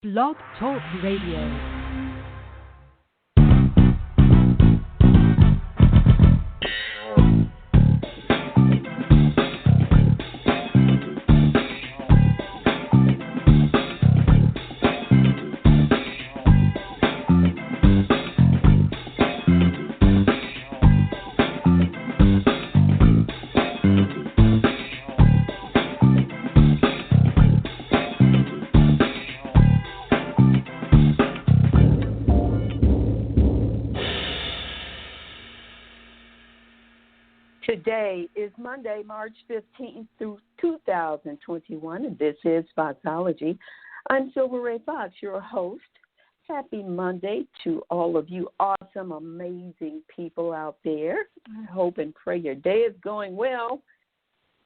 Blog Talk Radio. Today is Monday, March 15th through 2021, and this is Foxology. I'm Silver Ray Fox, your host. Happy Monday to all of you awesome, amazing people out there. I hope and pray your day is going well.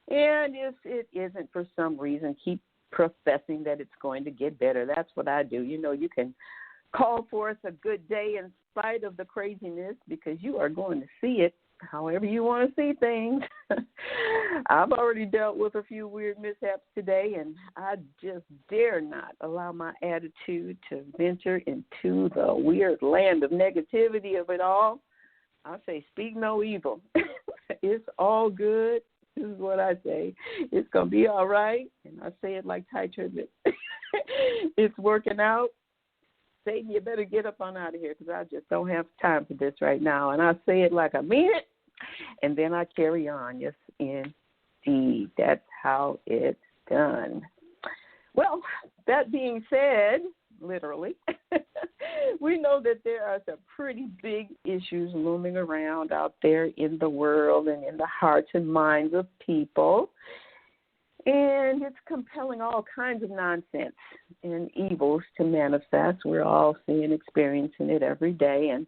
And if it isn't for some reason, keep professing that it's going to get better. That's what I do. You know, you can call forth a good day in spite of the craziness because you are going to see it however you want to see things. I've already dealt with a few weird mishaps today, and I just dare not allow my attitude to venture into the weird land of negativity of it all. I say, speak no evil. It's all good. This is what I say. It's going to be all right. And I say it like Ty Tribbett. It's working out. Satan, you better get up on out of here because I just don't have time for this right now. And I say it like I mean it, and then I carry on. Yes, indeed. That's how it's done. Well, that being said, literally, we know that there are some pretty big issues looming around out there in the world and in the hearts and minds of people. And it's compelling all kinds of nonsense and evils to manifest. We're all seeing, experiencing it every day. And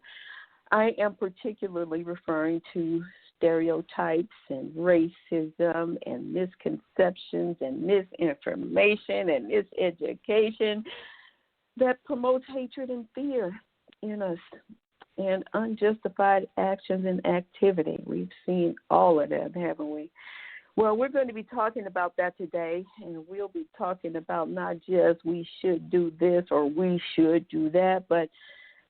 I am particularly referring to stereotypes and racism and misconceptions and misinformation and miseducation that promotes hatred and fear in us and unjustified actions and activity. We've seen all of that, haven't we? Well, we're going to be talking about that today, and we'll be talking about not just we should do this or we should do that, but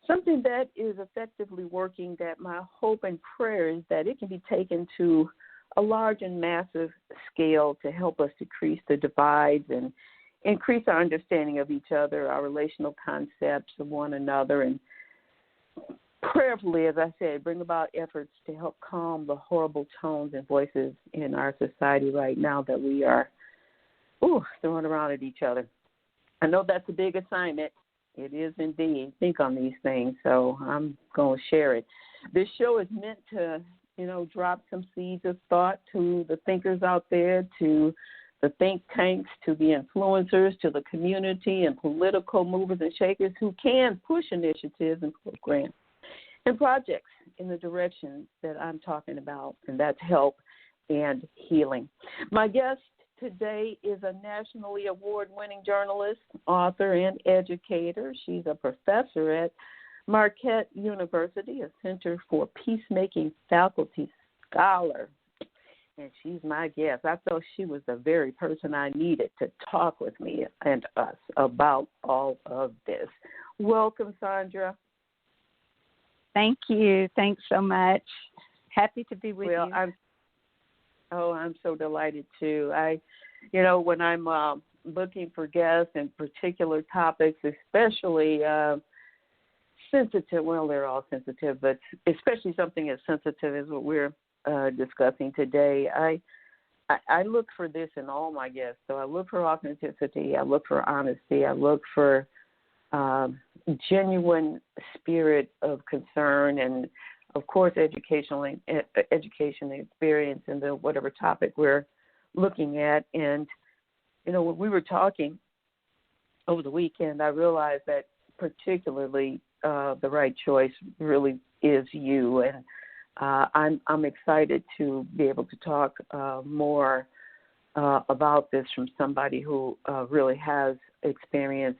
something that is effectively working that my hope and prayer is that it can be taken to a large and massive scale to help us decrease the divides and increase our understanding of each other, our relational concepts of one another, and prayerfully, as I said, bring about efforts to help calm the horrible tones and voices in our society right now that we are throwing around at each other. I know that's a big assignment. It is indeed. Think on these things, so I'm going to share it. This show is meant to, drop some seeds of thought to the thinkers out there, to the think tanks, to the influencers, to the community and political movers and shakers who can push initiatives and programs and projects in the direction that I'm talking about, and that's help and healing. My guest today is a nationally award-winning journalist, author, and educator. She's a professor at Marquette University, a Center for Peacemaking Faculty Scholar, and she's my guest. I thought she was the very person I needed to talk with me and us about all of this. Welcome, Sandra. Thank you. Thanks so much. Happy to be with you. I'm so delighted too. When I'm looking for guests and particular topics, especially sensitive, well, they're all sensitive, but especially something as sensitive as what we're discussing today, I look for this in all my guests. So I look for authenticity. I look for honesty. I look for genuine spirit of concern and, of course, education experience in the whatever topic we're looking at. And, when we were talking over the weekend, I realized that particularly the right choice really is you. And I'm excited to be able to talk more about this from somebody who really has experience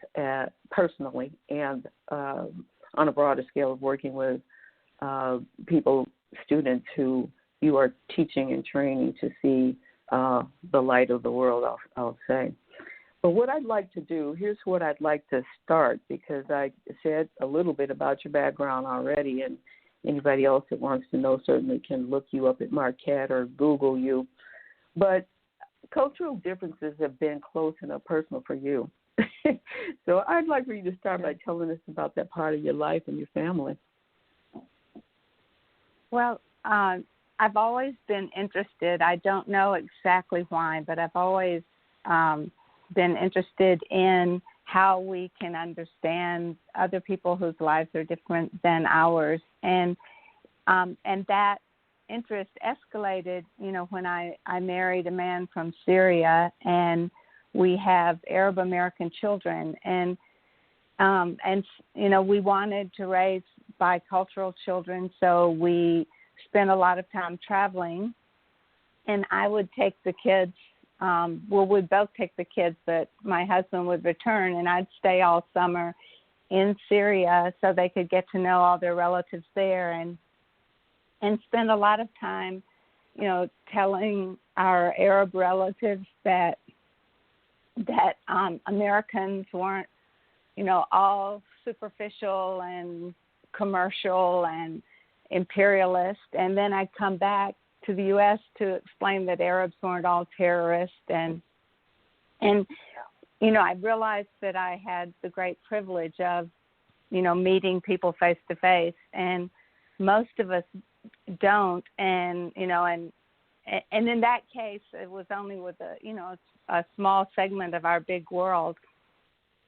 personally and on a broader scale of working with people, students who you are teaching and training to see the light of the world, I'll say. But what I'd like to do, here's what I'd like to start, because I said a little bit about your background already, and anybody else that wants to know certainly can look you up at Marquette or Google you. But cultural differences have been close and personal for you. So I'd like for you to start by telling us about that part of your life and your family. Well, I've always been interested. I don't know exactly why, but I've always been interested in how we can understand other people whose lives are different than ours. And that interest escalated, when I married a man from Syria, and we have Arab American children. And we wanted to raise bicultural children, so we spent a lot of time traveling. And I would take the kids, we'd both take the kids, but my husband would return, and I'd stay all summer in Syria so they could get to know all their relatives there, and spend a lot of time, telling our Arab relatives that Americans weren't, all superficial and commercial and imperialist. And then I'd come back to the U.S. to explain that Arabs weren't all terrorists. And I realized that I had the great privilege of, meeting people face to face, and most of us don't. And in that case, it was only with a small segment of our big world.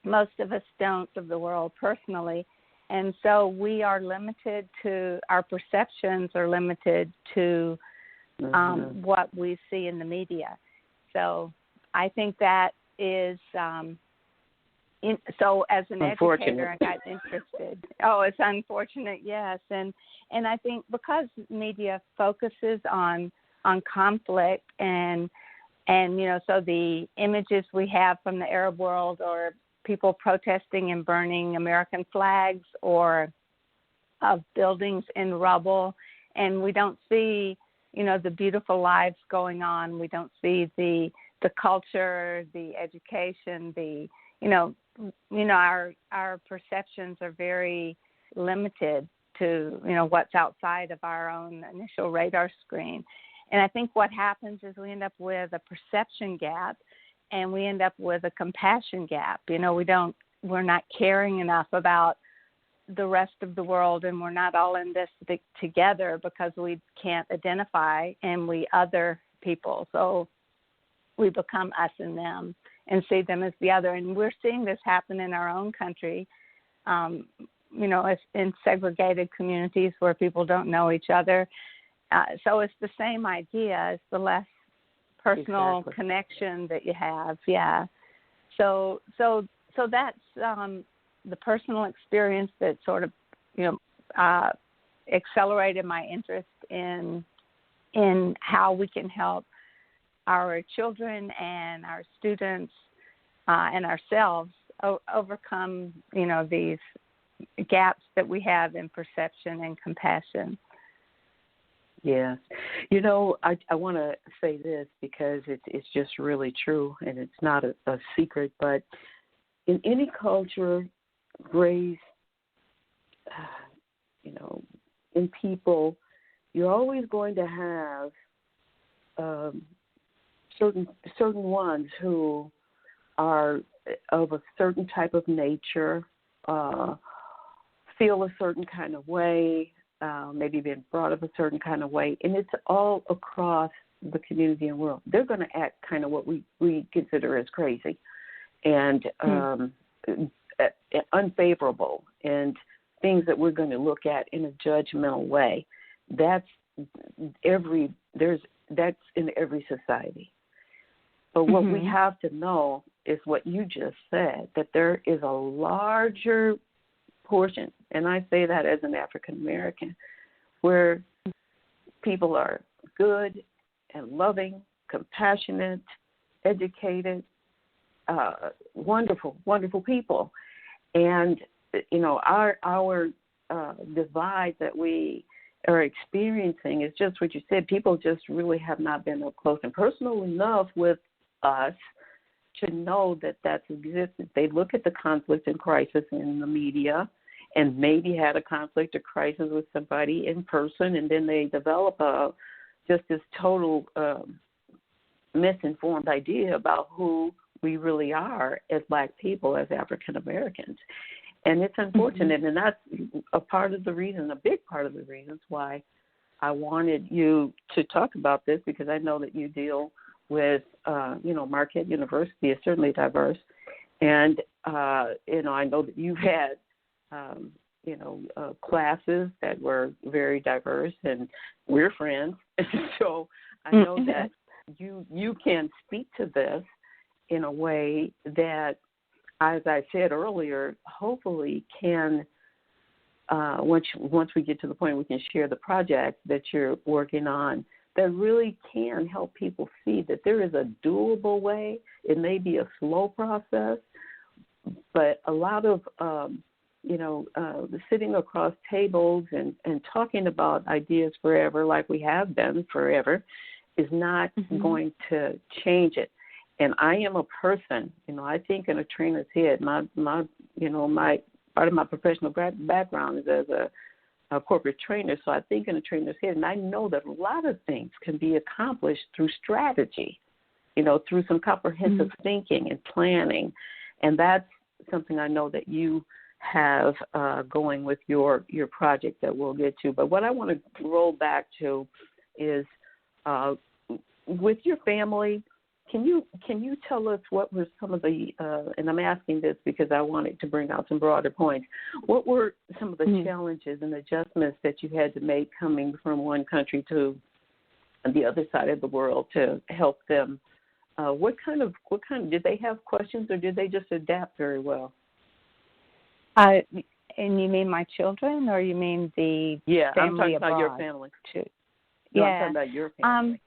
Most of us don't of the world personally. And so we are limited to, our perceptions are limited to what we see in the media. So I think that is, so as an educator, I got interested. Oh, it's unfortunate, yes. And I think because media focuses on conflict and so the images we have from the Arab world, or people protesting and burning American flags, or of buildings in rubble, and we don't see, the beautiful lives going on. We don't see the culture, the education, our perceptions are very limited to, what's outside of our own initial radar screen. And I think what happens is we end up with a perception gap, and we end up with a compassion gap. We're not caring enough about the rest of the world, and we're not all in this together because we can't identify, and we other people. So we become us and them and see them as the other. And we're seeing this happen in our own country, in segregated communities where people don't know each other. So it's the same idea. It's the less personal connection that you have. Yeah. So that's the personal experience that sort of, accelerated my interest in how we can help our children and our students and ourselves overcome, these gaps that we have in perception and compassion. Yes. I want to say this because it's just really true, and it's not a secret, but in any culture, race, in people, you're always going to have certain ones who are of a certain type of nature, feel a certain kind of way, maybe been brought up a certain kind of way, and it's all across the community and world. They're going to act kind of what we consider as crazy and unfavorable, and things that we're going to look at in a judgmental way. That's in every society. But what we have to know is what you just said, that there is a larger portion, and I say that as an African American, where people are good and loving, compassionate, educated, wonderful, wonderful people. And, our divide that we are experiencing is just what you said. People just really have not been up close and personal enough with us to know that that's existed. They look at the conflict and crisis in the media and maybe had a conflict or crisis with somebody in person, and then they develop just this total misinformed idea about who we really are as Black people, as African Americans. And it's unfortunate, and that's a big part of the reasons why I wanted you to talk about this, because I know that you deal with, Marquette University is certainly diverse. And, I know that you've had, classes that were very diverse, and we're friends. So I know that you can speak to this in a way that, as I said earlier, hopefully can, once we get to the point we can share the project that you're working on, that really can help people see that there is a doable way. It may be a slow process, but a lot of, sitting across tables and talking about ideas forever, like we have been forever, is not going to change it. And I am a person, I think in a trainer's head. My part of my professional background is as a corporate trainer, so I think in a trainer's head, and I know that a lot of things can be accomplished through strategy, through some comprehensive thinking and planning, and that's something I know that you have going with your project that we'll get to. But what I want to roll back to is with your family. Can you tell us what were some of the, and I'm asking this because I wanted to bring out some broader points, what were some of the challenges and adjustments that you had to make coming from one country to the other side of the world to help them? What kind of, did they have questions, or did they just adapt very well? And you mean my children, or you mean the family I'm talking abroad? about your family. Too. No, I'm talking about your family.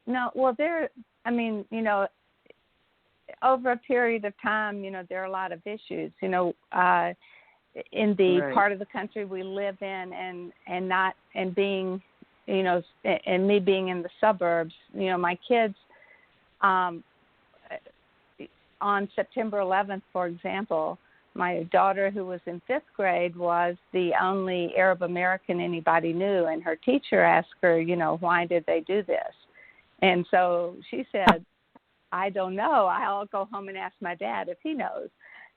No, well, over a period of time, there are a lot of issues, in the part of the country we live in, and being, and me being in the suburbs, my kids, on September 11th, for example, my daughter, who was in 5th grade, was the only Arab American anybody knew, and her teacher asked her, why did they do this? And so she said, I don't know. I'll go home and ask my dad if he knows,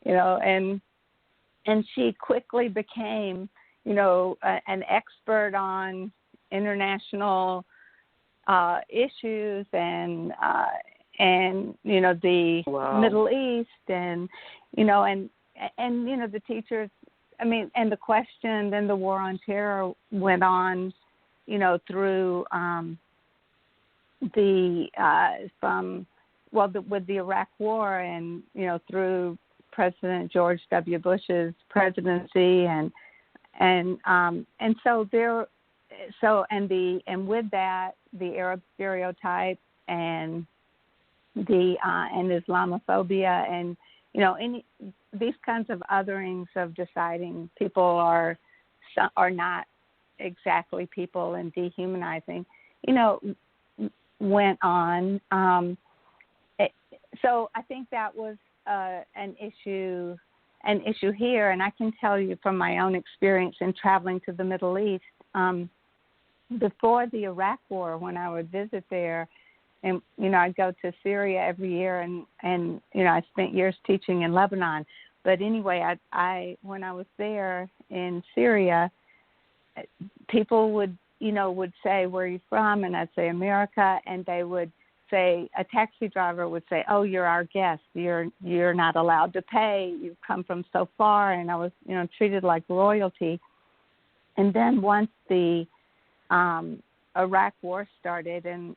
and she quickly became, an expert on international issues and the Middle East and the teachers, and the question, then the war on terror went on, through with the Iraq War and through President George W. Bush's presidency and with that the Arab stereotype and the and Islamophobia and these kinds of otherings of deciding people are not exactly people and dehumanizing went on. So I think that was an issue here, and I can tell you from my own experience in traveling to the Middle East, before the Iraq War, when I would visit there, and I'd go to Syria every year, and I spent years teaching in Lebanon. But anyway, I when I was there in Syria, people would say, "Where are you from?" And I'd say, "America," and they would say, a taxi driver would say, "Oh, you're our guest. You're not allowed to pay. You've come from so far." And I was, treated like royalty. And then once the Iraq War started, and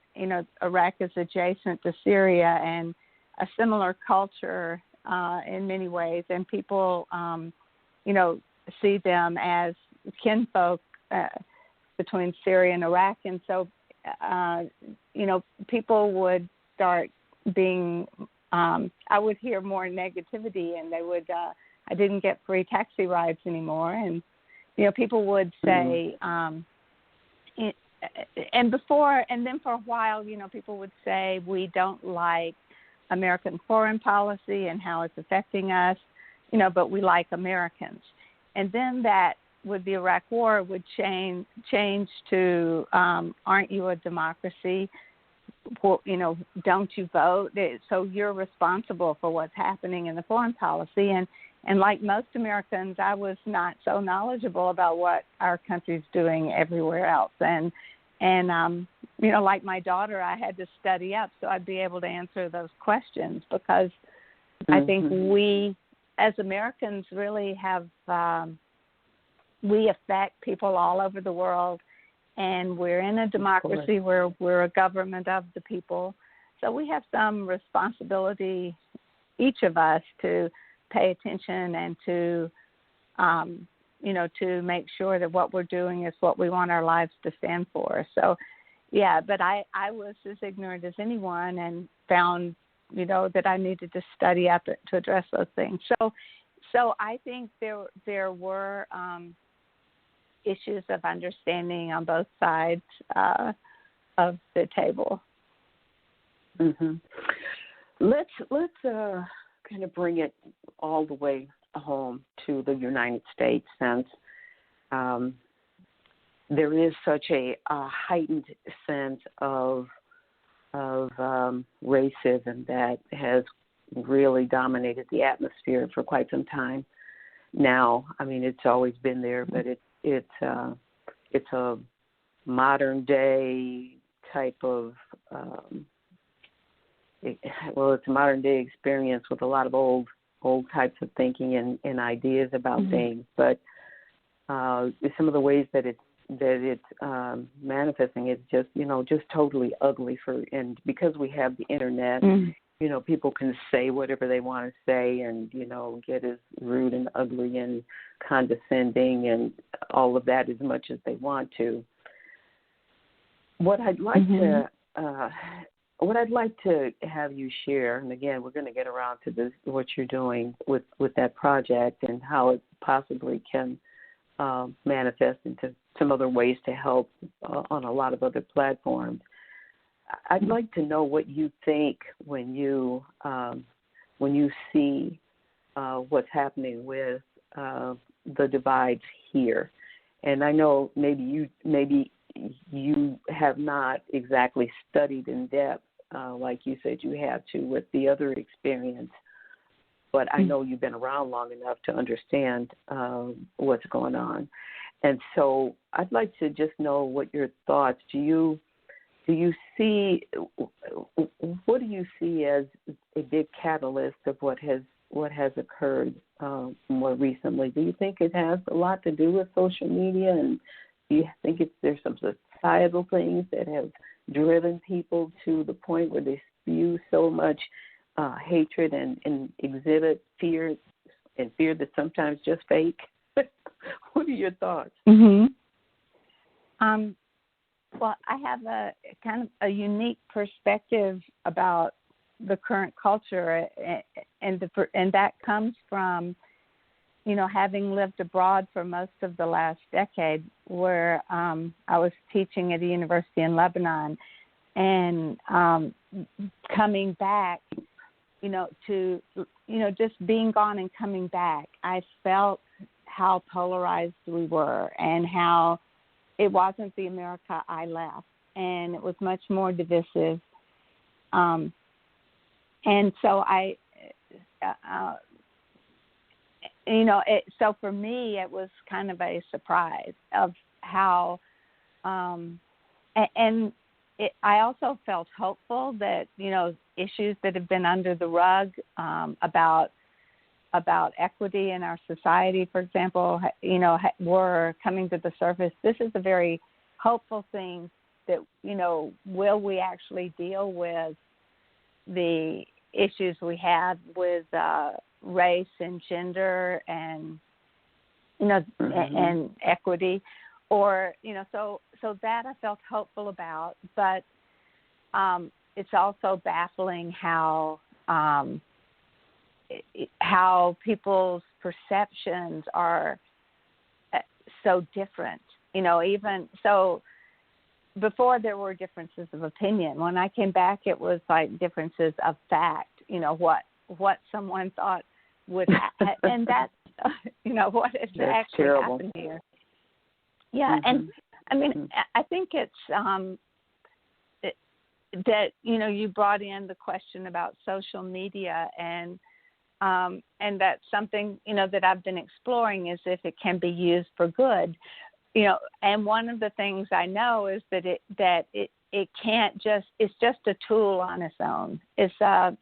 Iraq is adjacent to Syria and a similar culture in many ways, and people, see them as kinfolk between Syria and Iraq, and so people would start being, I would hear more negativity, and they would, I didn't get free taxi rides anymore, and people would say, and then for a while, people would say, we don't like American foreign policy and how it's affecting us, but we like Americans. And then that with the Iraq War would change to, aren't you a democracy? Don't you vote? So you're responsible for what's happening in the foreign policy. And like most Americans, I was not so knowledgeable about what our country's doing everywhere else. And like my daughter, I had to study up so I'd be able to answer those questions, because I think we, as Americans, really have, we affect people all over the world, and we're in a democracy where we're a government of the people. So we have some responsibility, each of us, to pay attention and to, to make sure that what we're doing is what we want our lives to stand for. So, yeah, but I was as ignorant as anyone and found, that I needed to study up to address those things. So I think there were issues of understanding on both sides of the table. Mm-hmm. Let's kind of bring it all the way home to the United States, since there is such a heightened sense of racism that has really dominated the atmosphere for quite some time now. I mean, it's always been there, but it's a modern day type of it's a modern day experience with a lot of old types of thinking and ideas about things. But some of the ways that it's manifesting is just totally ugly and because we have the internet, people can say whatever they want to say and, get as rude and ugly and condescending and all of that as much as they want to. What I'd like to have you share, and again, we're going to get around to this, what you're doing with that project and how it possibly can manifest into some other ways to help on a lot of other platforms. I'd like to know what you think when you see what's happening with the divides here. And I know maybe you have not exactly studied in depth like you said you had to with the other experience, but I know you've been around long enough to understand what's going on. And so I'd like to just know what your thoughts. What do you see as a big catalyst of what has occurred more recently? Do you think it has a lot to do with social media, and do you think there's some societal things that have driven people to the point where they spew so much hatred and exhibit fear that's sometimes just fake? What are your thoughts? Well, I have a kind of a unique perspective about the current culture, and that comes from, having lived abroad for most of the last decade, where I was teaching at a university in Lebanon, and coming back, to just being gone and coming back, I felt how polarized we were and how it wasn't the America I left, and it was much more divisive. And so so for me, it was kind of a surprise of how, I also felt hopeful that, issues that have been under the rug about equity in our society, for example, were coming to the surface. This is a very hopeful thing that, will we actually deal with the issues we have with race and gender and, and equity, or, so that I felt hopeful about, but it's also baffling how people's perceptions are so different. Even so, before there were differences of opinion. When I came back, it was like differences of fact. what someone thought would happen, and that's what has that's actually terrible. happened here. Yeah, and I mean, I think it's that you brought in the question about social media, and that's something that I've been exploring, is if it can be used for good. And one of the things I know is that it can't it's just a tool on its own. It's a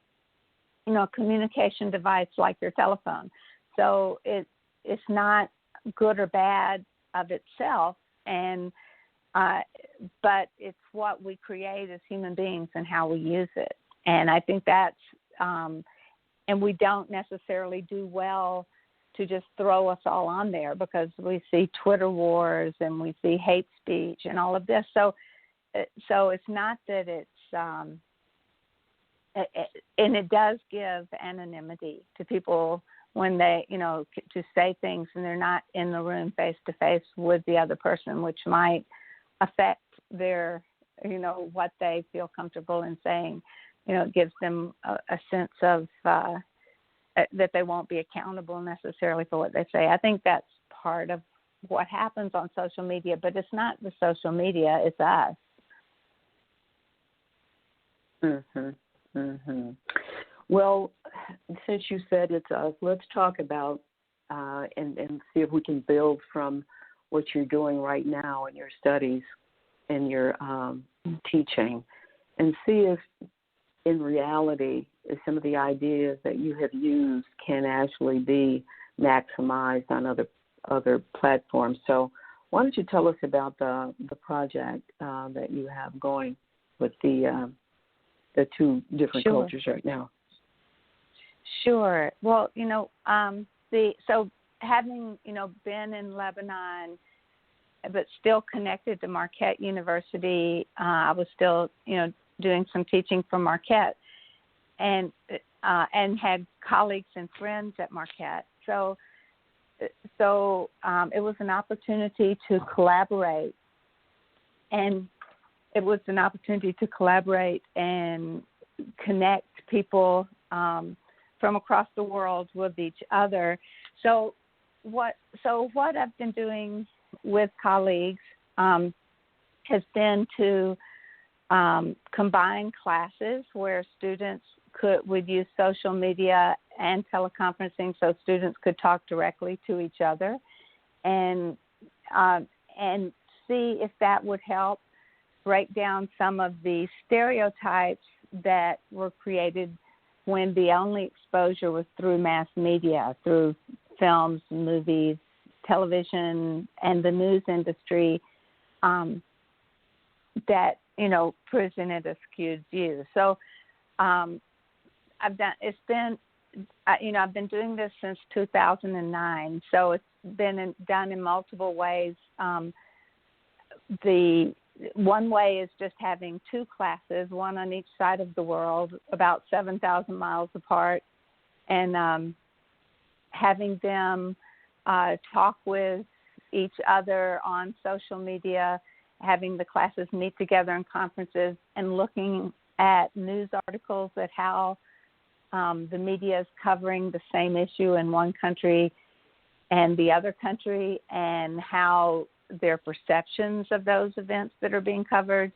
communication device like your telephone. So it's not good or bad of itself, and but it's what we create as human beings and how we use it. And I think that's and we don't necessarily do well to just throw us all on there, because we see Twitter wars and we see hate speech and all of this. So it's not that it's and it does give anonymity to people when they, to say things and they're not in the room face to face with the other person, which might affect their, what they feel comfortable in saying. It gives them a sense of that they won't be accountable necessarily for what they say. I think that's part of what happens on social media, but it's not the social media, it's us. Well, since you said it's us, let's talk about and see if we can build from what you're doing right now in your studies and your teaching, and see if in reality some of the ideas that you have used can actually be maximized on other platforms. So why don't you tell us about the project that you have going with the two different cultures right now? Sure. Well, so having, been in Lebanon, but still connected to Marquette University, I was still, doing some teaching for Marquette, and had colleagues and friends at Marquette. So it was an opportunity to collaborate, and connect people from across the world with each other. So what I've been doing with colleagues has been to combine classes where students would use social media and teleconferencing, so students could talk directly to each other, and see if that would help break down some of the stereotypes that were created when the only exposure was through mass media, through films, movies, television, and the news industry, that presented a skewed view. So I've been doing this since 2009. So it's been done in multiple ways. The one way is just having two classes, one on each side of the world, about 7,000 miles apart, and having them talk with each other on social media, having the classes meet together in conferences, and looking at news articles at how the media is covering the same issue in one country and the other country, and how their perceptions of those events that are being covered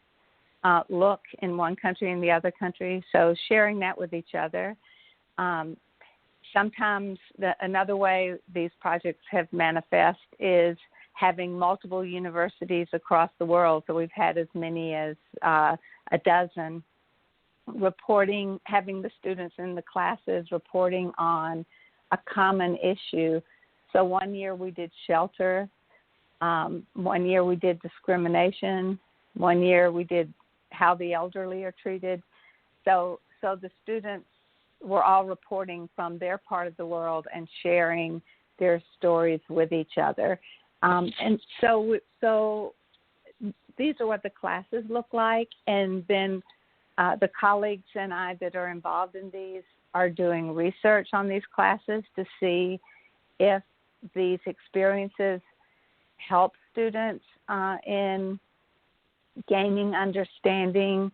look in one country and the other country. So sharing that with each other. Sometimes another way these projects have manifest is having multiple universities across the world. So we've had as many as a dozen having the students in the classes reporting on a common issue. So one year we did shelter. 1 year we did discrimination. 1 year we did how the elderly are treated. So the students were all reporting from their part of the world and sharing their stories with each other. And so these are what the classes look like. And then the colleagues and I that are involved in these are doing research on these classes to see if these experiences help students in gaining understanding,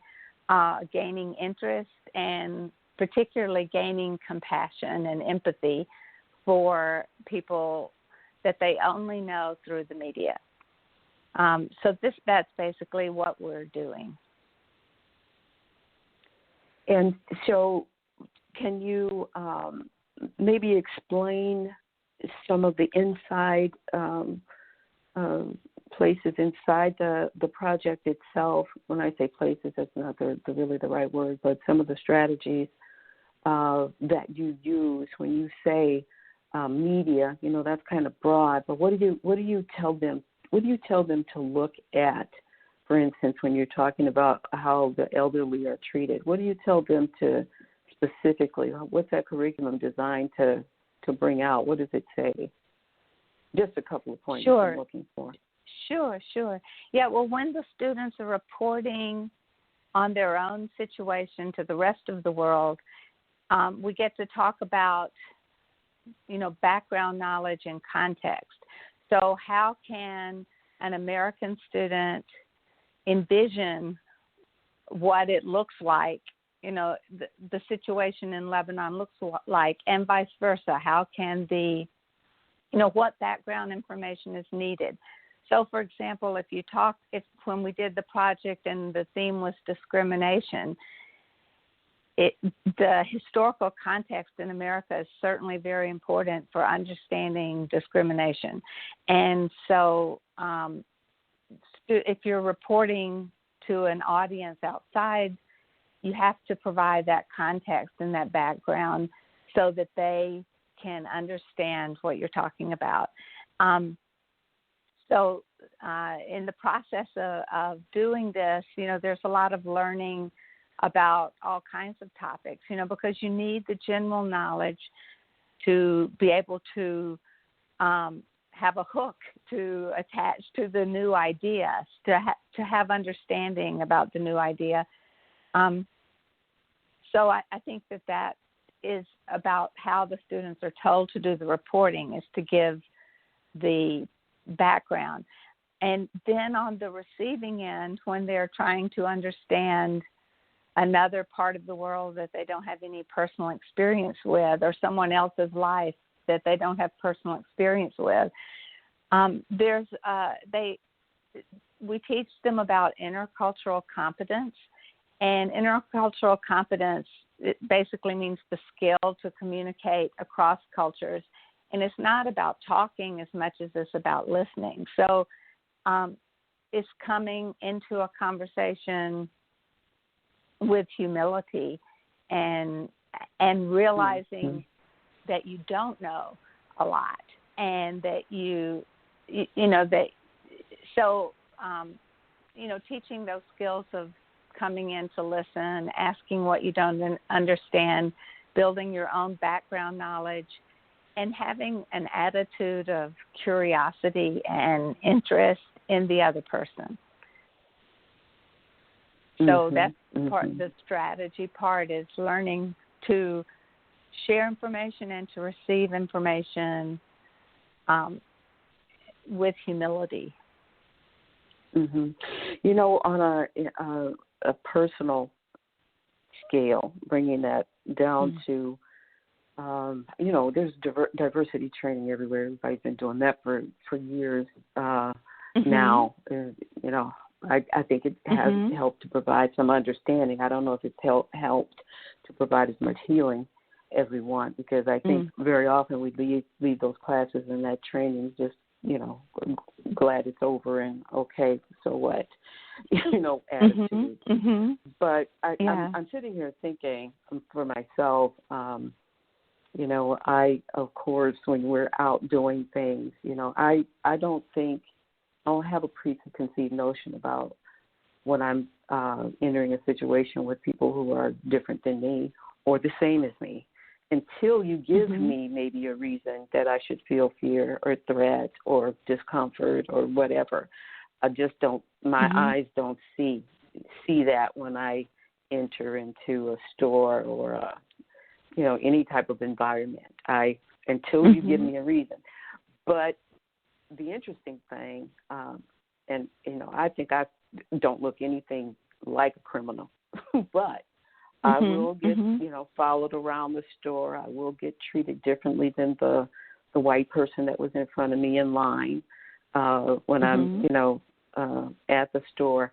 gaining interest, and particularly gaining compassion and empathy for people that they only know through the media. So that's basically what we're doing. And so can you maybe explain some of the inside places inside the project itself? When I say places, that's not really the right word, but some of the strategies that you use when you say media. That's kind of broad, but what do you tell them? What do you tell them to look at? For instance, when you're talking about how the elderly are treated, what do you tell them to specifically? What's that curriculum designed to bring out? What does it say? Just a couple of points I'm looking for. Sure. Yeah, well, when the students are reporting on their own situation to the rest of the world, we get to talk about, background knowledge and context. So how can an American student envision what it looks like, the situation in Lebanon looks like, and vice versa? How can what background information is needed? So, for example, when we did the project and the theme was discrimination, the historical context in America is certainly very important for understanding discrimination. And so if you're reporting to an audience outside, you have to provide that context and that background so that they can understand what you're talking about. So in the process of doing this, there's a lot of learning about all kinds of topics, because you need the general knowledge to be able to have a hook to attach to the new idea, to have understanding about the new idea. So I think that is about how the students are told to do the reporting, is to give the background. And then on the receiving end, when they're trying to understand another part of the world that they don't have any personal experience with, or someone else's life that they don't have personal experience with, we teach them about intercultural competence. And intercultural competence, it basically means the skill to communicate across cultures. And it's not about talking as much as it's about listening. So it's coming into a conversation with humility and realizing that you don't know a lot, and that teaching those skills of coming in to listen, asking what you don't understand, building your own background knowledge, and having an attitude of curiosity and interest in the other person. So that's part. The strategy part is learning to share information and to receive information with humility. On a personal scale, bringing that down to, there's diversity training everywhere. Everybody's been doing that for years now. I think it has helped to provide some understanding. I don't know if it's helped to provide as much healing as we want, because I think very often we leave those classes and that training just, glad it's over and okay, so what, attitude. But I'm sitting here thinking for myself, I, of course, when we're out doing things, I don't have a preconceived notion about when I'm entering a situation with people who are different than me or the same as me, until you give me maybe a reason that I should feel fear or threat or discomfort or whatever. I just don't, my eyes don't see that when I enter into a store or any type of environment. Until you give me a reason. But the interesting thing, I think I don't look anything like a criminal, but I will get, followed around the store. I will get treated differently than the white person that was in front of me in line when I'm, at the store.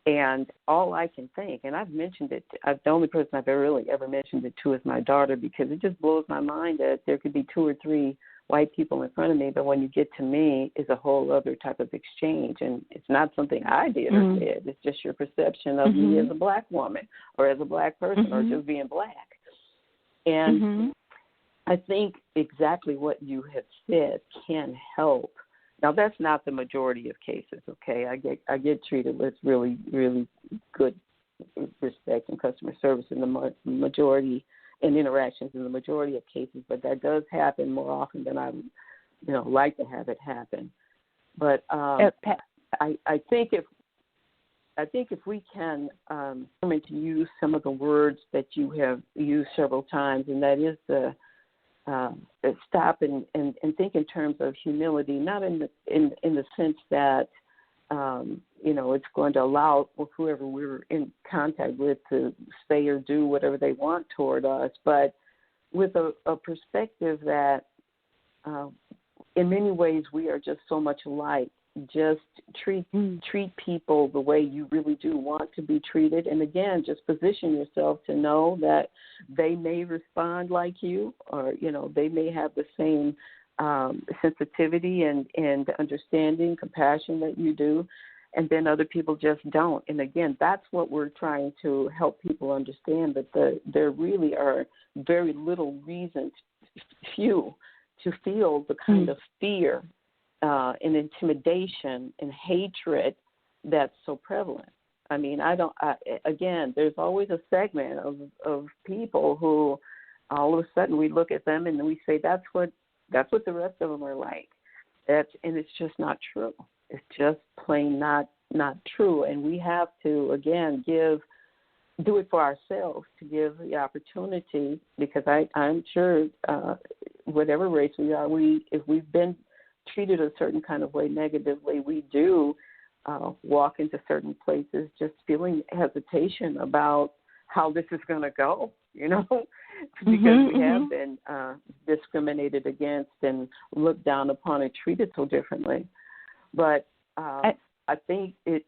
And all I can think, and I've mentioned it, the only person I've really ever mentioned it to is my daughter, because it just blows my mind that there could be 2 or 3 white people in front of me, but when you get to me, it's a whole other type of exchange. And it's not something I did or said. It's just your perception of me as a black woman or as a black person or just being black. And I think exactly what you have said can help. Now, that's not the majority of cases, okay? I get treated with really, really good respect and customer service in the majority and interactions in the majority of cases, but that does happen more often than I, like to have it happen. But I think if we can to use some of the words that you have used several times, and that is the stop and think in terms of humility, not in the sense that it's going to allow whoever we're in contact with to say or do whatever they want toward us, but with a perspective that in many ways we are just so much alike. Just treat people the way you really do want to be treated. And again, just position yourself to know that they may respond like you, or, they may have the same sensitivity and understanding, compassion that you do. And then other people just don't. And again, that's what we're trying to help people understand, that there really are very little reasons, few, to feel the kind of fear and intimidation and hatred that's so prevalent. I mean, again, there's always a segment of people who all of a sudden we look at them and we say that's what the rest of them are like. And it's just not true. It's just plain not true. And we have to, again, do it for ourselves, to give the opportunity, because I'm sure whatever race we are, if we've been treated a certain kind of way negatively, we do walk into certain places just feeling hesitation about how this is going to go, because we have been discriminated against and looked down upon and treated so differently. But I think it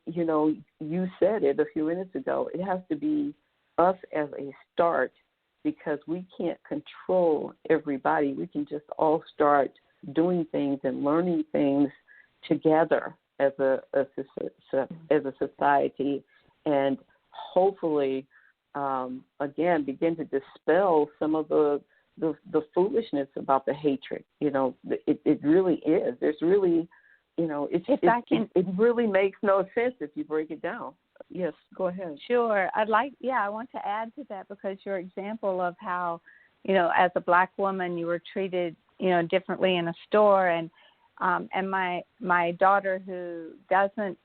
you said it a few minutes ago, it has to be us as a start, because we can't control everybody. We can just all start doing things and learning things together as a society, and hopefully, again, begin to dispel some of the foolishness about the hatred. It really is. There's really, it really makes no sense if you break it down. Yes, go ahead. Sure. I want to add to that, because your example of how, as a black woman, you were treated differently in a store, and my daughter, who doesn't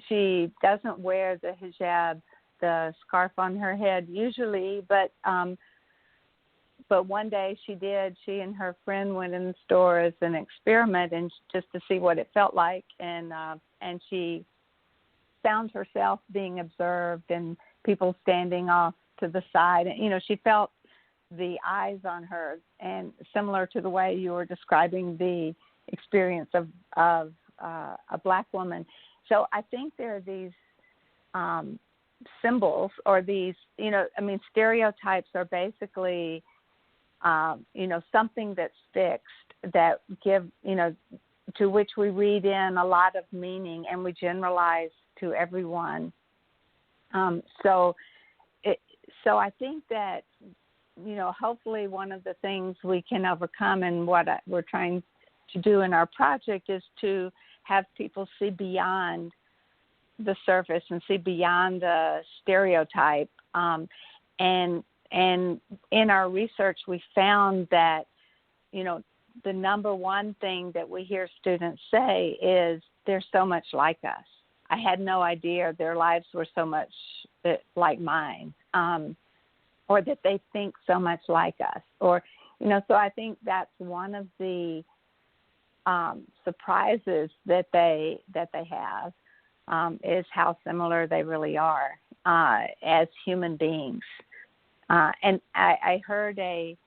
she doesn't wear the hijab, the scarf on her head usually, but one day she did. She and her friend went in the store as an experiment, and just to see what it felt like, and she found herself being observed and people standing off to the side, and she felt the eyes on her, and similar to the way you were describing the experience of a black woman. So I think there are these symbols, or these, stereotypes are basically, something that's fixed, that give, to which we read in a lot of meaning, and we generalize to everyone. So I think that, hopefully one of the things we can overcome, and what we're trying to do in our project, is to have people see beyond the surface and see beyond the stereotype. And in our research, we found that, the number one thing that we hear students say is, they're so much like us. I had no idea their lives were so much like mine. Or that they think so much like us, or, so I think that's one of the surprises that they have, is how similar they really are. as human beings. And I heard a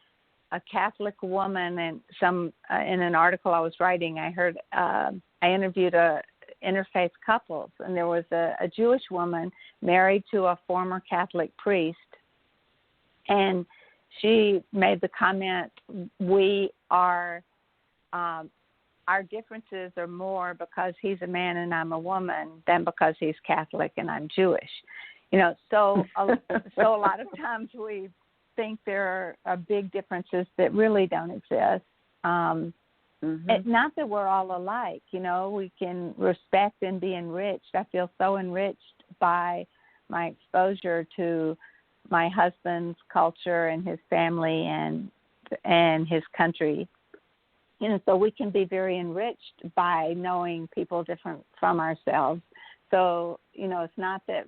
Catholic woman in an article I was writing. I interviewed interfaith couples, and there was a Jewish woman married to a former Catholic priest, and she made the comment, we are, our differences are more because he's a man and I'm a woman than because he's Catholic and I'm Jewish. So a lot of times we think there are big differences that really don't exist. Not that we're all alike, we can respect and be enriched. I feel so enriched by my exposure to my husband's culture and his family and his country. So we can be very enriched by knowing people different from ourselves. So, it's not that,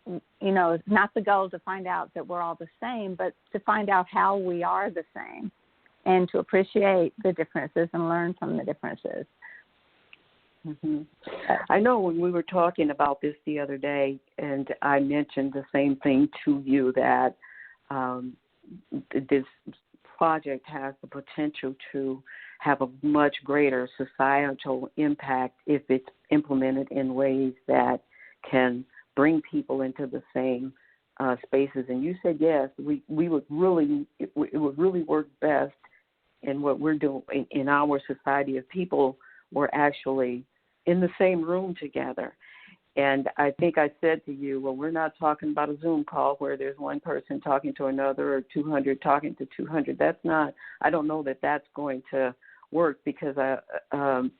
it's not the goal to find out that we're all the same, but to find out how we are the same and to appreciate the differences and learn from the differences. I know when we were talking about this the other day, and I mentioned the same thing to you, that this project has the potential to have a much greater societal impact if it's implemented in ways that can bring people into the same spaces. And you said yes, it would really work best in what we're doing in our society if people were actually in the same room together. And I think I said to you, well, we're not talking about a Zoom call where there's one person talking to another or 200 talking to 200. I don't know that that's going to work, because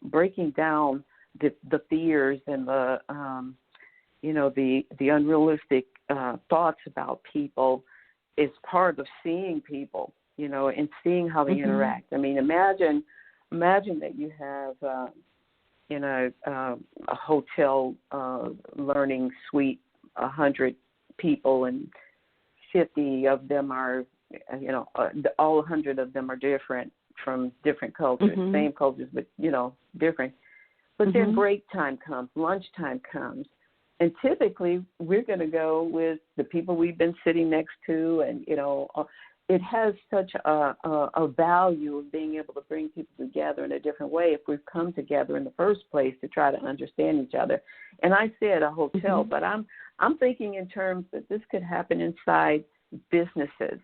breaking down the fears and the unrealistic thoughts about people is part of seeing people, and seeing how they interact. I mean, imagine that you have in a hotel learning suite 100 people, and 50 of them are, all 100 of them are different from different cultures, same cultures, but, different. But then break time comes, lunchtime comes, and typically we're going to go with the people we've been sitting next to, and, it has such a value of being able to bring people together in a different way if we've come together in the first place to try to understand each other. And I said a hotel, but I'm thinking in terms that this could happen inside businesses,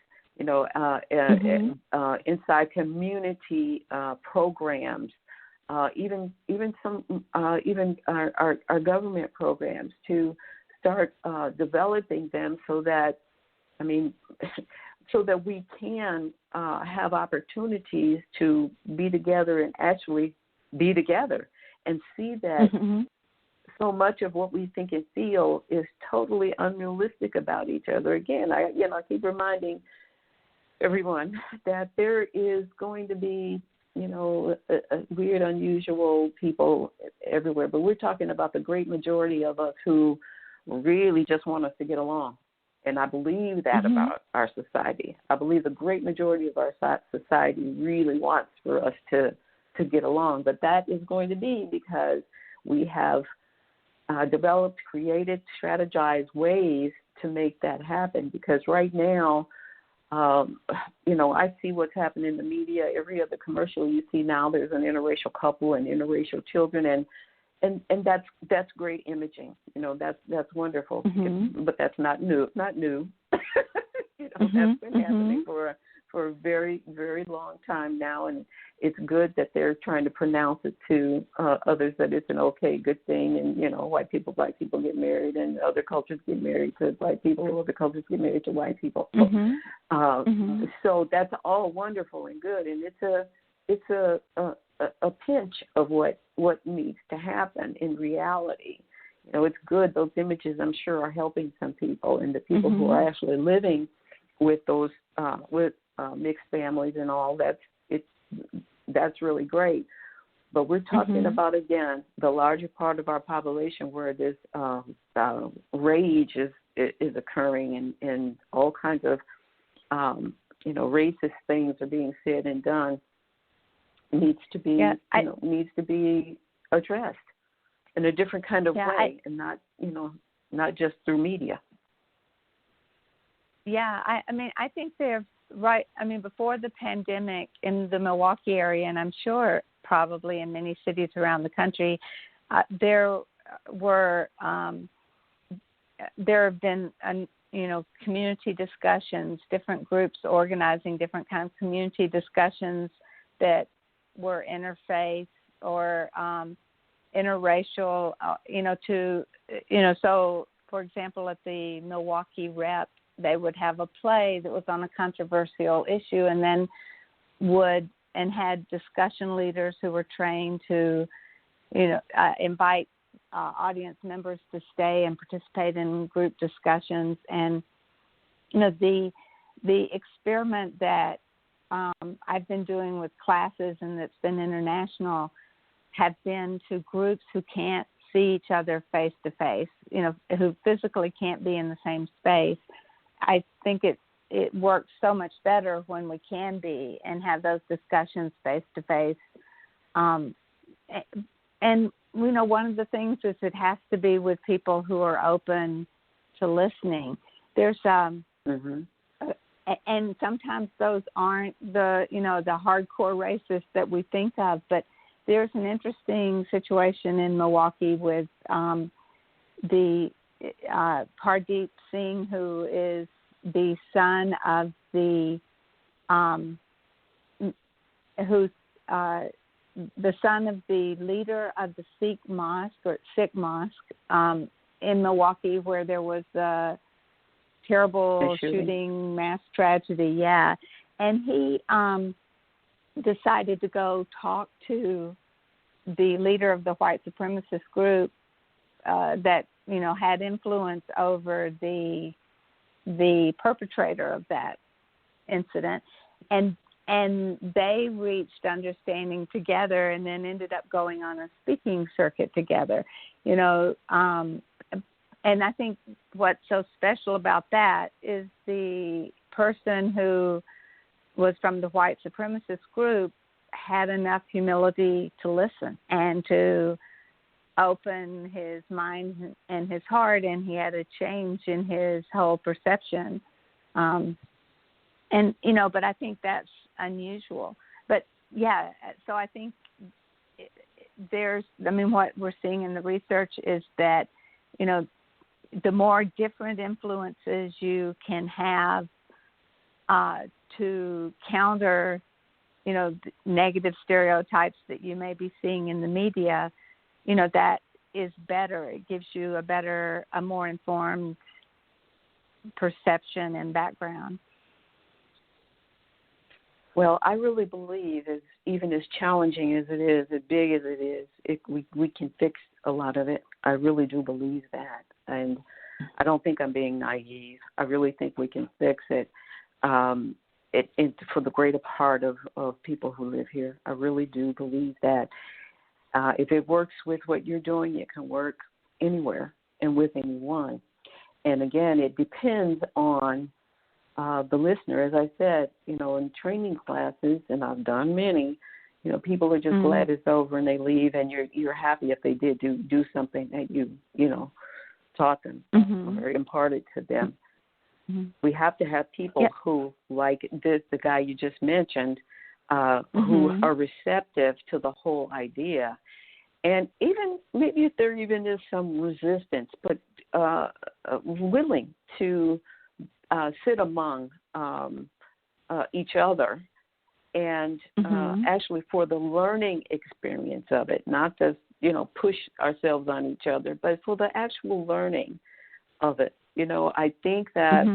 inside community programs, even our government programs, to start developing them so that we can have opportunities to be together and actually be together, and see that so much of what we think and feel is totally unrealistic about each other. Again, I keep reminding everyone that there is going to be, weird, unusual people everywhere, but we're talking about the great majority of us who really just want us to get along. And I believe that about our society. I believe the great majority of our society really wants for us to get along. But that is going to be because we have developed, created, strategized ways to make that happen. Because right now, I see what's happening in the media. Every other commercial you see now, there's an interracial couple and interracial children, and that's great imaging. That's wonderful. But that's not new. That's been happening for a very, very long time now, and it's good that they're trying to pronounce it to others that it's an okay, good thing. And white people, black people get married, and other cultures get married to white people, other cultures get married to white people. So that's all wonderful and good, and it's a pinch of what needs to happen in reality. It's good. Those images, I'm sure, are helping some people, and the people who are actually living with those mixed families and all. That's really great. But we're talking about, again, the larger part of our population where this rage is occurring, and all kinds of racist things are being said and done. Needs to be addressed in a different kind of way, and not not just through media. Yeah, I think they're right. I mean, before the pandemic in the Milwaukee area, and I'm sure probably in many cities around the country, there have been community discussions, different groups organizing different kinds of community discussions that were interfaith or interracial. So for example, at the Milwaukee Rep, they would have a play that was on a controversial issue, and then had discussion leaders who were trained to, invite audience members to stay and participate in group discussions. And the experiment that I've been doing with classes, and that's been international, have been to groups who can't see each other face to face, who physically can't be in the same space. I think it works so much better when we can be and have those discussions face to face. And one of the things is it has to be with people who are open to listening. There's and sometimes those aren't the hardcore racists that we think of, but there's an interesting situation in Milwaukee with the Pardeep Singh, who is the son of the leader of the Sikh mosque in Milwaukee, where there was a terrible shooting, mass tragedy. Yeah, and he decided to go talk to the leader of the white supremacist group that had influence over the perpetrator of that incident, and they reached understanding together, and then ended up going on a speaking circuit together. And I think what's so special about that is the person who was from the white supremacist group had enough humility to listen and to open his mind and his heart, and he had a change in his whole perception. But I think that's unusual. But yeah, so I think what we're seeing in the research is that, the more different influences you can have to counter, negative stereotypes that you may be seeing in the media, that is better. It gives you a more informed perception and background. Well, I really believe, even as challenging as it is, as big as it is, we can fix a lot of it. I really do believe that. And I don't think I'm being naive. I really think we can fix it. For the greater part of people who live here. I really do believe that. If it works with what you're doing, it can work anywhere and with anyone. And again, it depends on the listener. As I said, in training classes, and I've done many, people are just glad it's over and they leave, and you're happy if they did do something that you taught them or imparted to them. We have to have people who, like the guy you just mentioned, who are receptive to the whole idea. And even maybe if there even is some resistance, but willing to sit among each other and actually for the learning experience of it, not just, push ourselves on each other, but for the actual learning of it. I think that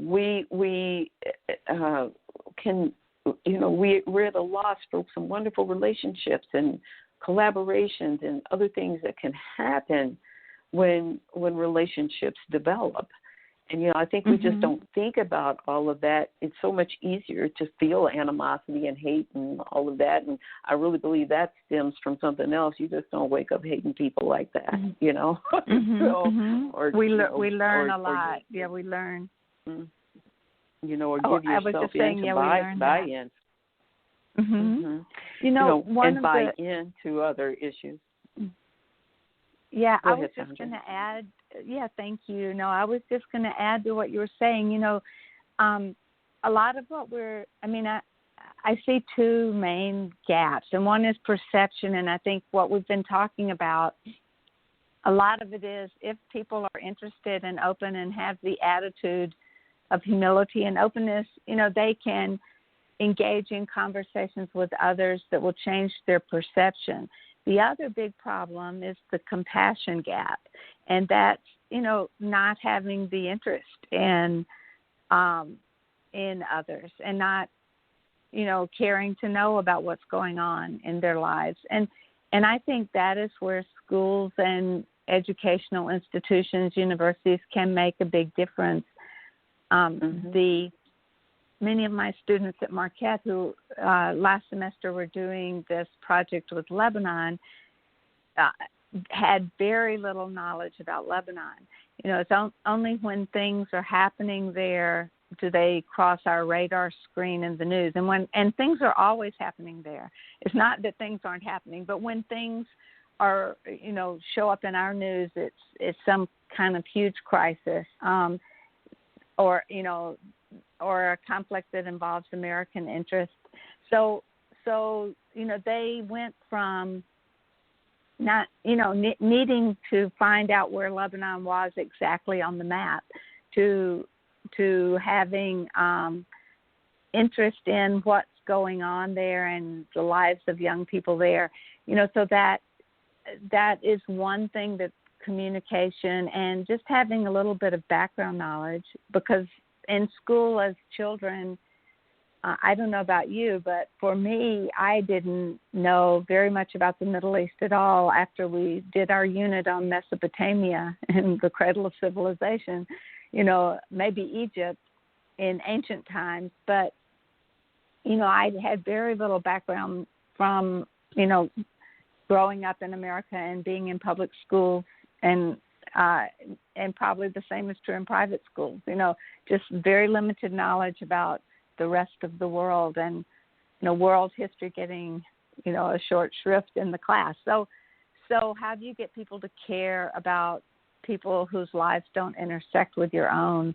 we can, we're at a loss for some wonderful relationships and collaborations and other things that can happen when relationships develop. And, I think we just don't think about all of that. It's so much easier to feel animosity and hate and all of that. And I really believe that stems from something else. You just don't wake up hating people like that, Or, we learn a lot. We learn. Or give yourself buy-in. And buy into other issues. Yeah, I was just going to add thank you. No, I was just going to add to what you were saying. A lot of what I see two main gaps, and one is perception, and I think what we've been talking about, a lot of it is if people are interested and open and have the attitude of humility and openness, they can engage in conversations with others that will change their perception. The other big problem is the compassion gap, and that's, not having the interest in others and not, caring to know about what's going on in their lives. And I think that is where schools and educational institutions, universities can make a big difference. Many of my students at Marquette who last semester were doing this project with Lebanon had very little knowledge about Lebanon. It's only when things are happening there do they cross our radar screen in the news. And things are always happening there. It's not that things aren't happening, but when things are, show up in our news, it's some kind of huge crisis, or a conflict that involves American interest. So they went from not, needing to find out where Lebanon was exactly on the map to having interest in what's going on there and the lives of young people there. So that is one thing, that communication and just having a little bit of background knowledge, because in school as children, I don't know about you, but for me, I didn't know very much about the Middle East at all after we did our unit on Mesopotamia and the cradle of civilization, maybe Egypt in ancient times. But, I had very little background from, growing up in America and being in public schools, and probably the same is true in private schools, just very limited knowledge about the rest of the world, and, world history getting, a short shrift in the class. So how do you get people to care about people whose lives don't intersect with your own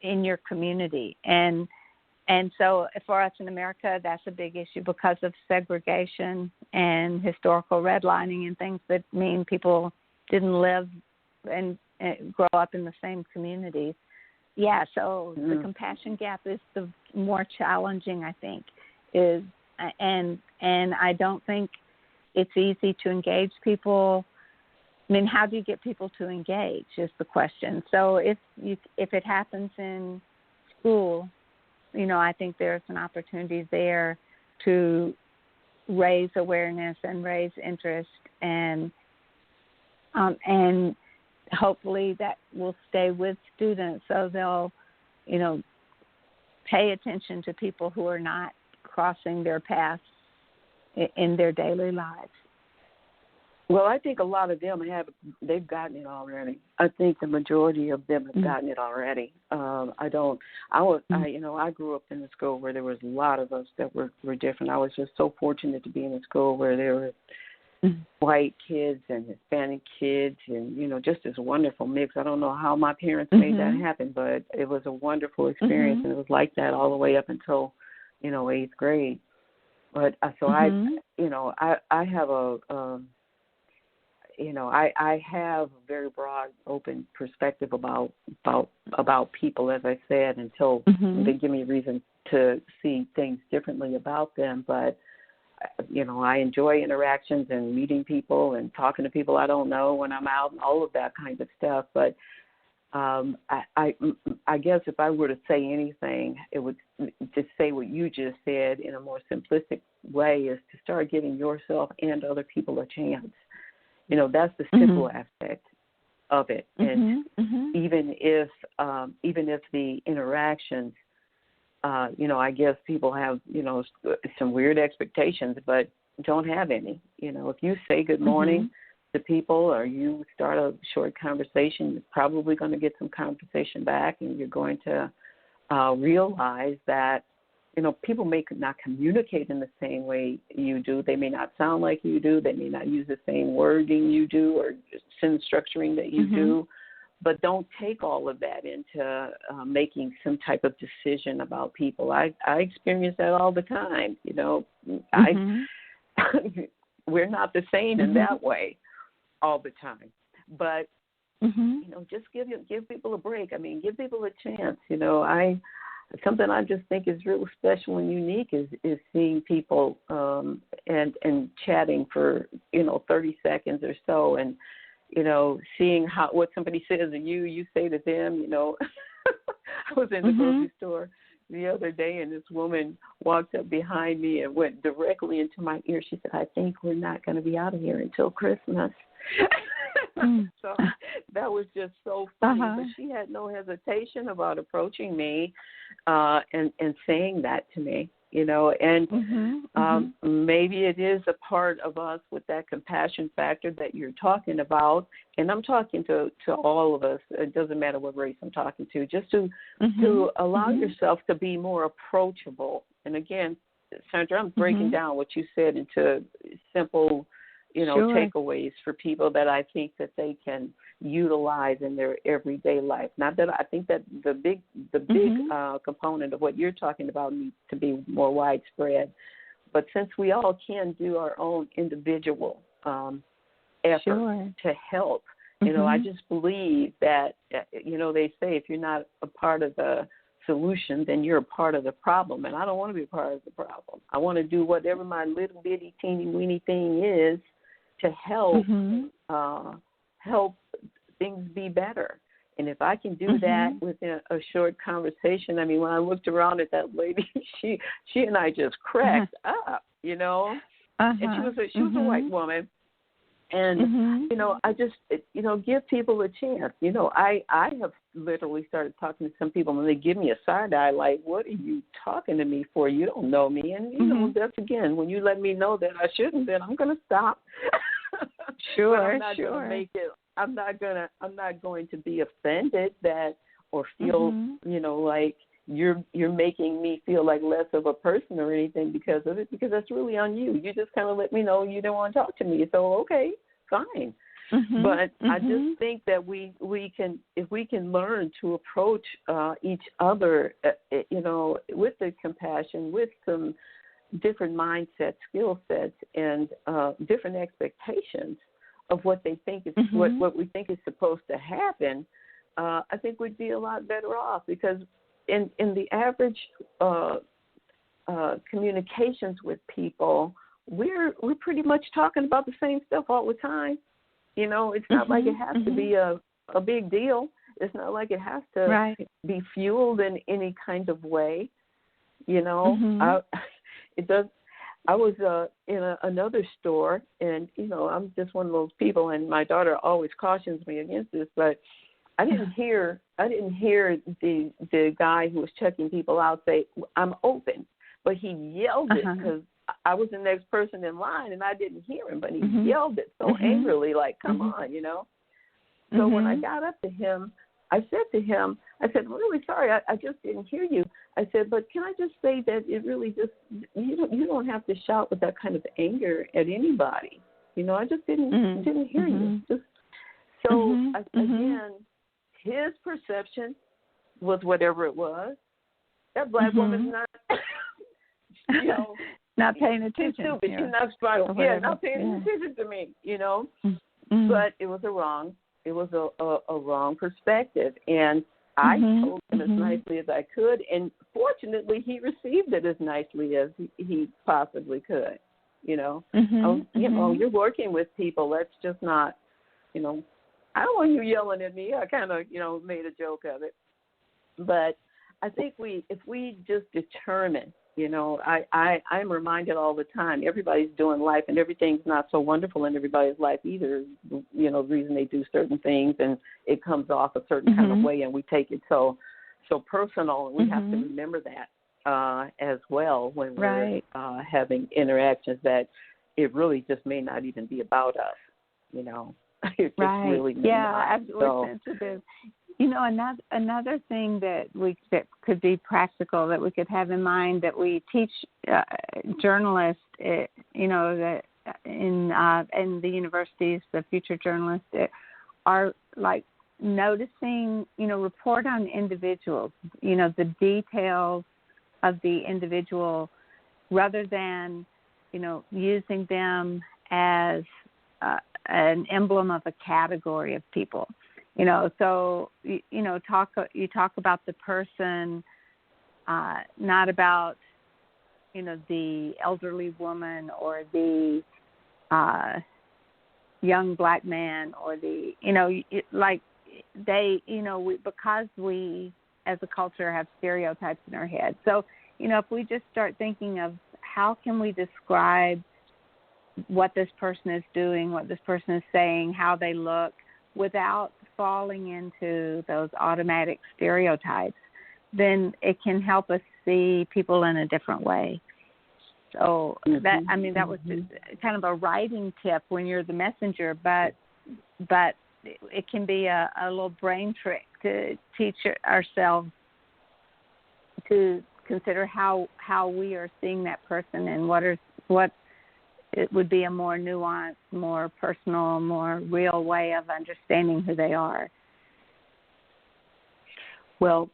in your community? And so for us in America, that's a big issue because of segregation and historical redlining and things that mean people didn't live and grow up in the same communities. Yeah, so the compassion gap is the more challenging, I think, and I don't think it's easy to engage people. I mean, how do you get people to engage is the question. So if it happens in school, I think there's an opportunity there to raise awareness and raise interest, and hopefully that will stay with students, so they'll, pay attention to people who are not crossing their paths in their daily lives. Well, I think a lot of them they've gotten it already. I think the majority of them have gotten it already. I grew up in a school where there was a lot of us that were different. I was just so fortunate to be in a school where there were white kids and Hispanic kids, and, just this wonderful mix. I don't know how my parents made that happen, but it was a wonderful experience, and it was like that all the way up until, 8th grade. But so I have I have a very broad, open perspective about people, as I said, until they give me reason to see things differently about them. But, I enjoy interactions and meeting people and talking to people I don't know when I'm out and all of that kind of stuff. But I guess if I were to say anything, it would just say what you just said in a more simplistic way, is to start giving yourself and other people a chance. That's the simple aspect of it. And even if the interactions, I guess people have, some weird expectations, but don't have any. If you say good morning to people, or you start a short conversation, you're probably going to get some conversation back, and you're going to realize that, people may not communicate in the same way you do. They may not sound like you do. They may not use the same wording you do or sentence structuring that you do. But don't take all of that into making some type of decision about people. I experience that all the time. We're not the same in that way all the time. But just give people a break. I mean, give people a chance. Something I just think is real special and unique is seeing people and chatting for 30 seconds or so, and seeing what somebody says to you say to them. I was in the grocery store the other day, and this woman walked up behind me and went directly into my ear. She said, "I think we're not going to be out of here until Christmas." So that was just so funny. But she had no hesitation about approaching me and saying that to me, and maybe it is a part of us with that compassion factor that you're talking about. And I'm talking to all of us. It doesn't matter what race I'm talking to, just to allow yourself to be more approachable. And again, Sandra, I'm breaking down what you said into simple takeaways for people that I think that they can utilize in their everyday life. Not that I think that the big component of what you're talking about needs to be more widespread, but since we all can do our own individual effort to help, I just believe that they say if you're not a part of the solution, then you're a part of the problem, and I don't want to be a part of the problem. I want to do whatever my little bitty teeny weeny thing is to help help things be better. And if I can do that within a short conversation, I mean, when I looked around at that lady, she and I just cracked up, and she was a white woman. And, I just, give people a chance. I have literally started talking to some people, and they give me a side eye like, what are you talking to me for? You don't know me. And, that's, again, when you let me know that I shouldn't, then I'm going to stop. Sure, I'm not going to make it. I'm not going to be offended that or feel, like you're making me feel like less of a person or anything because of it, because that's really on you. You just kind of let me know you don't want to talk to me. So, okay, fine. But I just think that we can, if we can learn to approach each other, with the compassion, with some different mindsets, skill sets, and different expectations of what they think is what we think is supposed to happen, I think we'd be a lot better off, because in the average communications with people, we're pretty much talking about the same stuff all the time. It's not like it has to be a big deal. It's not like it has to be fueled in any kind of way. It does. I was in another store, and I'm just one of those people, and my daughter always cautions me against this, but I didn't hear the guy who was checking people out say, "I'm open," but he yelled it because I was the next person in line, and I didn't hear him, but he yelled it so angrily, like, "Come on," So when I got up to him, I said to him, I said, "I'm really sorry, I just didn't hear you." I said, "But can I just say that it really just, you don't have to shout with that kind of anger at anybody. I just didn't hear you." So, again, his perception was whatever it was. That black woman's not, not paying attention. She's stupid. She's not smart. Yeah, not paying attention to me, But it was a wrong perspective. And I told him as nicely as I could, and fortunately he received it as nicely as he possibly could. You're working with people. Let's just not, I don't want you yelling at me. I kind of, made a joke of it. But I think if we just determine, I'm reminded all the time, everybody's doing life, and everything's not so wonderful in everybody's life either. The reason they do certain things, and it comes off a certain kind of way, and we take it so personal, and we have to remember that as well when we're having interactions, that it really just may not even be about us, It just really may not. Absolutely sensitive. Another thing that could be practical, that we could have in mind, that we teach journalists, that in the universities, the future journalists are like noticing, report on individuals, the details of the individual, rather than, using them as an emblem of a category of people. So you talk about the person, not about the elderly woman or the young black man or the because we as a culture have stereotypes in our head. So if we just start thinking of how can we describe what this person is doing, what this person is saying, how they look, without falling into those automatic stereotypes, then it can help us see people in a different way. So that was just kind of a writing tip when you're the messenger, but it can be a little brain trick to teach ourselves to consider how we are seeing that person, and what it would be a more nuanced, more personal, more real way of understanding who they are. Well,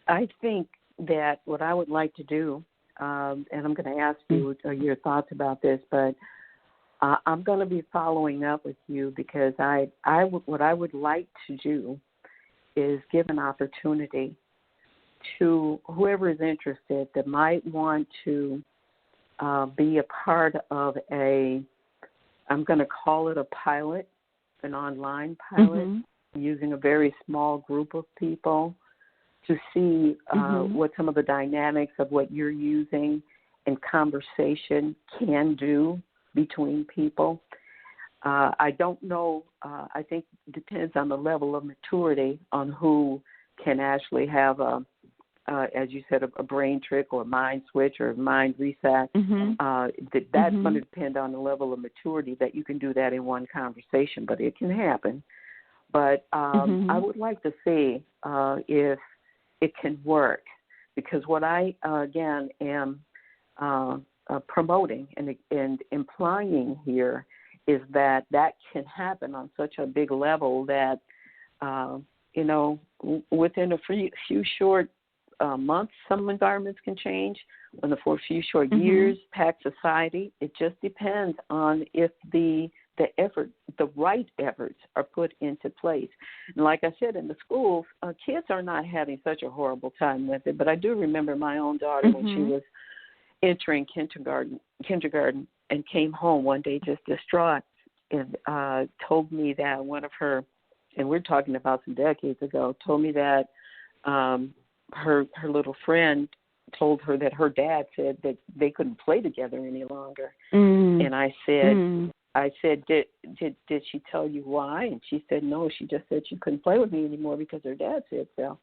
I think that what I would like to do, and I'm going to ask you your thoughts about this, but I'm going to be following up with you, because what I would like to do is give an opportunity to whoever is interested that might want to be a part of I'm going to call it a pilot, an online pilot, using a very small group of people to see what some of the dynamics of what you're using and conversation can do between people. I don't know. I think it depends on the level of maturity on who can actually have as you said, a brain trick or a mind switch or a mind reset. That's going to depend on the level of maturity that you can do that in one conversation, but it can happen. But I would like to see if it can work, because what I, again, am promoting and implying here is that can happen on such a big level that, within a few short months, some environments can change. For a few short years, packed society. It just depends on if the right efforts are put into place. And like I said, in the schools, kids are not having such a horrible time with it. But I do remember my own daughter when she was entering kindergarten, and came home one day just distraught, and told me that one of her, and we're talking about some decades ago, told me that her little friend told her that her dad said that they couldn't play together any longer. And I said, did she tell you why? And she said, no, she just said she couldn't play with me anymore because her dad said so.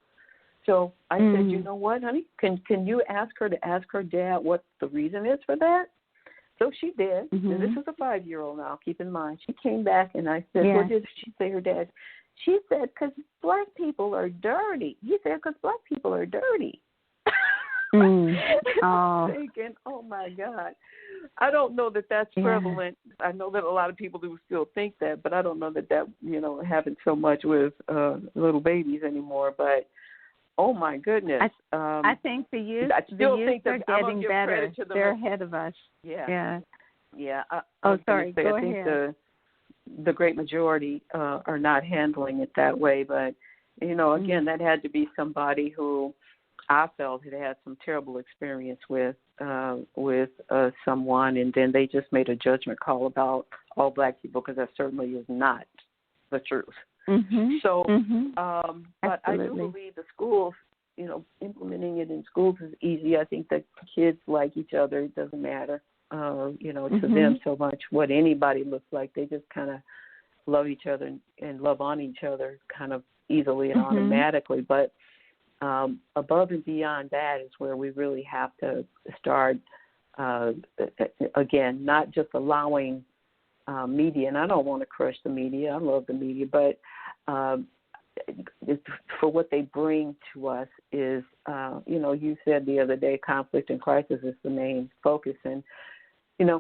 So I said, you know what, honey, can you ask her to ask her dad what the reason is for that? So she did. And this is a 5-year-old now, keep in mind. She came back and I said, what did she say her dad? She said, because black people are dirty. He said, because black people are dirty. I'm thinking, oh, my God. I don't know that that's prevalent. I know that a lot of people do still think that, but I don't know that happens so much with little babies anymore. But, oh, my goodness. I think the youth are getting better. They're ahead of us. Yeah. Sorry. Go ahead. The great majority are not handling it that way. But, again, that had to be somebody who I felt had some terrible experience with someone, and then they just made a judgment call about all black people, because that certainly is not the truth. So, but I do believe the schools, implementing it in schools is easy. I think that kids like each other. It doesn't matter, to them so much what anybody looks like. They just kind of love each other and love on each other kind of easily and automatically. But above and beyond that is where we really have to start, again, not just allowing media, and I don't want to crush the media. I love the media, but for what they bring to us is, you said the other day, conflict and crisis is the main focus. And,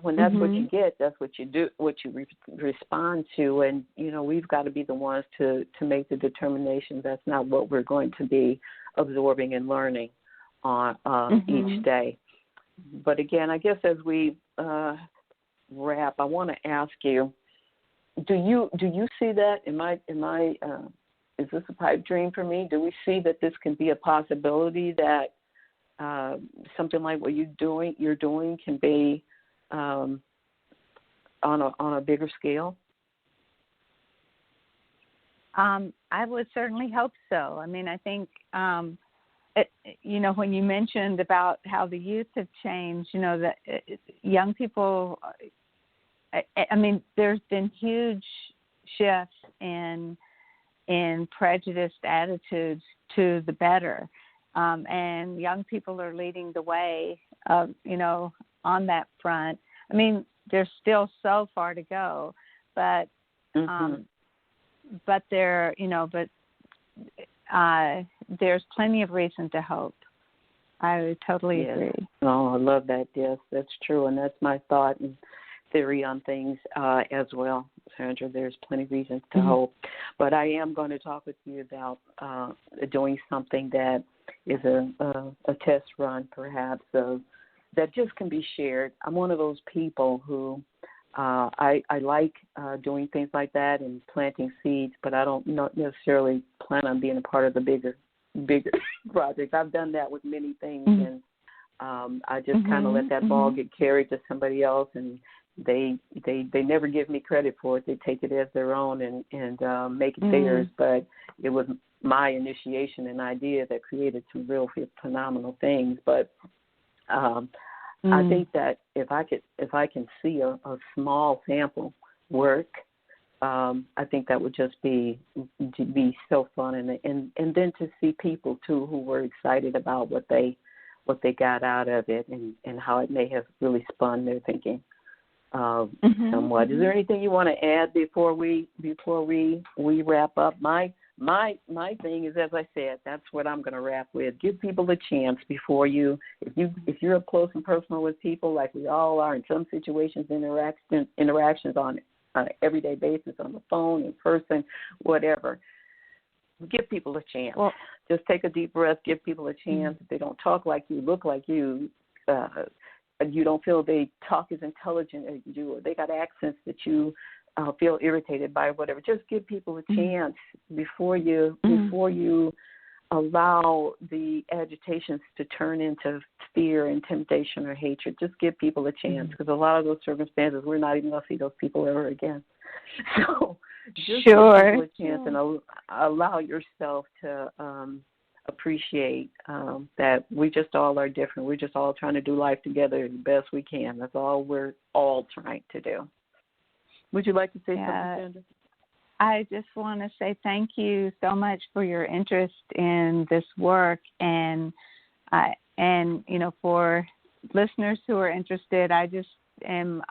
when that's what you get, that's what you do, what you respond to. And, we've got to be the ones to make the determination that's not what we're going to be absorbing and learning on each day. But again, I guess as we wrap, I want to ask you, do you see that? Is this a pipe dream for me? Do we see that this can be a possibility, that something like what you're doing can be on a bigger scale? I would certainly hope so. I mean, I think, when you mentioned about how the youth have changed, that young people, I mean, there's been huge shifts in prejudiced attitudes to the better. And young people are leading the way, on that front. I mean, there's still so far to go, but there's plenty of reason to hope. I totally agree. Oh, I love that. Yes, that's true. And that's my thought and theory on things as well, Sandra. There's plenty of reasons to hope. But I am going to talk with you about doing something that is a test run, perhaps, that just can be shared. I'm one of those people who I like doing things like that and planting seeds, but I don't necessarily plan on being a part of the bigger project. I've done that with many things, and I just kind of let that ball get carried to somebody else, and they never give me credit for it. They take it as their own and make it theirs, but it was my initiation and idea that created some real phenomenal things. But I think that if I can see a small sample work, I think that would just be so fun, and then to see people too who were excited about what they got out of it and how it may have really spun their thinking somewhat. Is there anything you want to add before we wrap up? My thing is, as I said, that's what I'm going to wrap with. Give people a chance before you. If you're up close and personal with people, like we all are in some situations, interactions on an everyday basis, on the phone, in person, whatever. Give people a chance. Well, just take a deep breath. Give people a chance. If they don't talk like you, look like you, you don't feel they talk as intelligent as you do, or they got accents that you feel irritated by, whatever. Just give people a chance before you allow the agitations to turn into fear, intimidation, or hatred. Just give people a chance, because a lot of those circumstances, we're not even going to see those people ever again. So just give people a chance and allow yourself to appreciate that we just all are different. We're just all trying to do life together the best we can. That's all we're all trying to do. Would you like to say something, Sandra? I just want to say thank you so much for your interest in this work, and for listeners who are interested, I just am.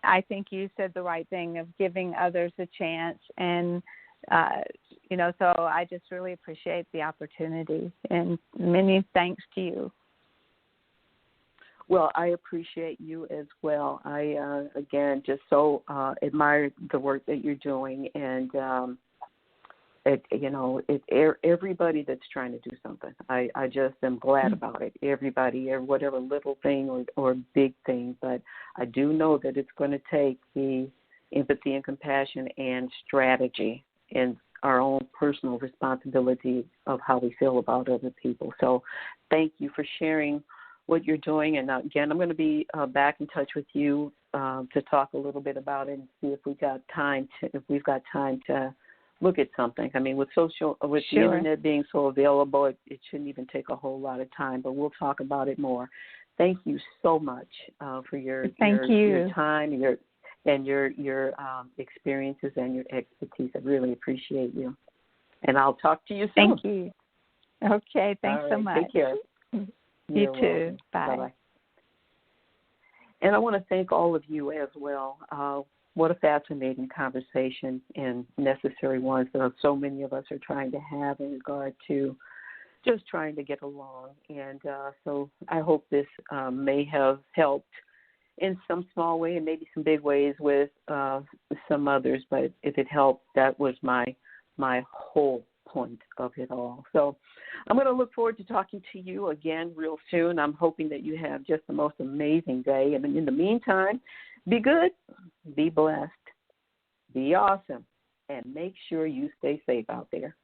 I think you said the right thing of giving others a chance, and so I just really appreciate the opportunity, and many thanks to you. Well, I appreciate you as well. I, again, just so admire the work that you're doing, and everybody that's trying to do something. I just am glad about it. Everybody, whatever little thing or big thing, but I do know that it's going to take the empathy and compassion and strategy and our own personal responsibility of how we feel about other people. So thank you for sharing what you're doing. And again, I'm going to be back in touch with you to talk a little bit about it and see if we've got time to look at something. I mean, with the internet being so available, it shouldn't even take a whole lot of time, but we'll talk about it more. Thank you so much for your time, your experiences and your expertise. I really appreciate you. And I'll talk to you soon. Thank you. Okay, thanks so much. Take care. You too. Welcome. Bye. Bye-bye. And I want to thank all of you as well. what a fascinating conversation and necessary ones that so many of us are trying to have in regard to just trying to get along. And so I hope this may have helped in some small way and maybe some big ways with some others. But if it helped, that was my whole point of it all. So I'm going to look forward to talking to you again real soon. I'm hoping that you have just the most amazing day. And in the meantime, be good, be blessed, be awesome, and make sure you stay safe out there.